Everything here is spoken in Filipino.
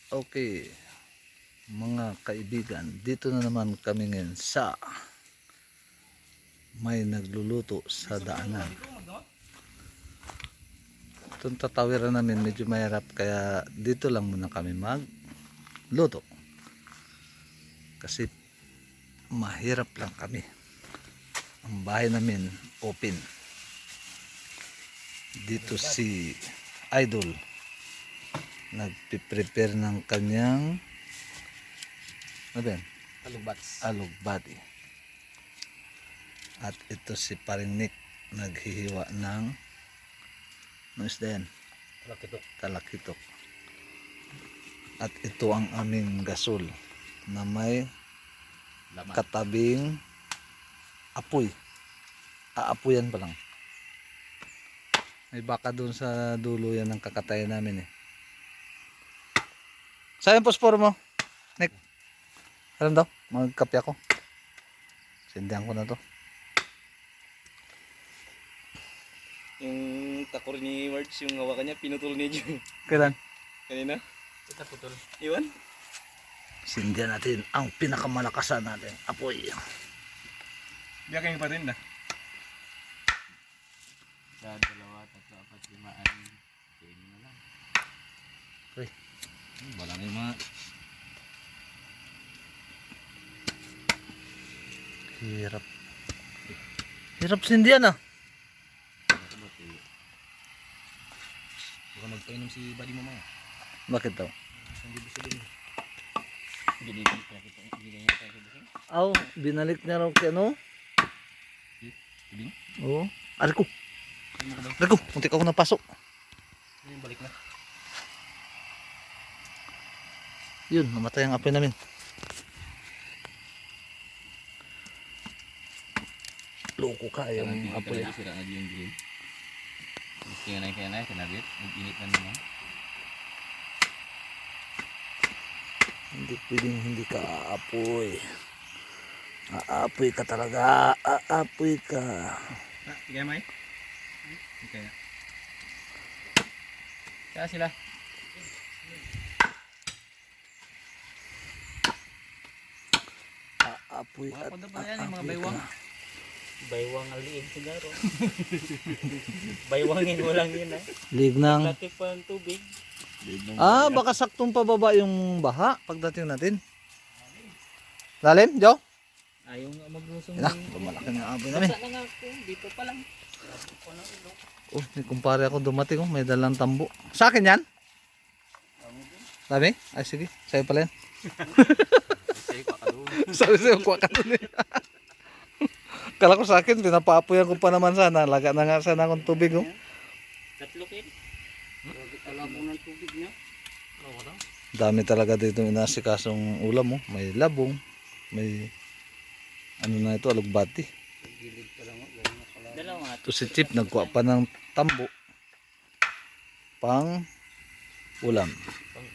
Okay, mga kaibigan, dito na naman kami ngayon sa may nagluluto sa daanan. Itong tatawiran namin medyo mahirap kaya dito lang muna kami magluto. Kasi mahirap lang kami. Ang bahay namin open. Dito si Idol nagpiprepare ng kanyang ano ba yan? Alugbati. At ito si Paring Nick naghihiwa ng ano isda yan? Talakitok. At ito ang aming gasol na may katabing apoy. Aapoyan pa lang. May baka doon sa dulo yan ng kakatayan namin eh. Saan yung posporo mo? Nick? Alam daw? Magkape ako. Sindihan ko na to. Yung takor ni March, yung hawakan niya, pinutol niya dyan. Kailan? Kanina? Kita putol. Iwan? Sindihan natin ang pinakamalakasan natin. Apoy. Biya kayong pa rin na. Sa 2, 3, 4, 5, 6. Kainin na lang. Uy. Walang yung mga... Hirap. Hirap sindihan ah. Baka magpainom si buddy mo maya. Bakit daw? Hindi gusto din. Binibig niya tayo sa busing. Aw, binalik niya raw kay ano? Ibing? Oo. Ariko. Ariko, muntik ako napasok. Yung balik na. Yun, namatay ang apoy namin. Loko ka yung apoy ah. Sira na yung green. Kaya na, kinabit. Mag-init na naman. Hindi pwedeng hindi ka aapoy. Aapoy ka talaga. Aapoy ka. Tigay mo eh. Okay. Kaya sila. Aapoy at Mga pa yan, yung mga aapoy baywang. ka. Baywang aliin sigaro. Baywangin mo lang yun Liig ng... Lati pa ang tubig. baka saktong pababa yung baha pagdating natin. Lalim, Joe? Ayaw nga maglusong. Yan na, lumalaki na apoy namin. Basta na nga ako, dito pa lang. Oh, may kumpare ako dumating oh, may dalang tambo. Sa akin yan? Sabi? Ay sige, sa'yo pala yan. Sabi sa'yo, kuha ka dun eh. Kala ko sa akin, pinapaapoyan ko pa naman sana. Laga na nga sana akong tubig oh. Tatlo kin. Alabo ng tubig niya. Dami talaga dito inasikasong ulam oh. May labong, may ano na ito, alugbati. Dalawa. Ito si Chip, nagkuha pa ng tambo pang ulam. Pang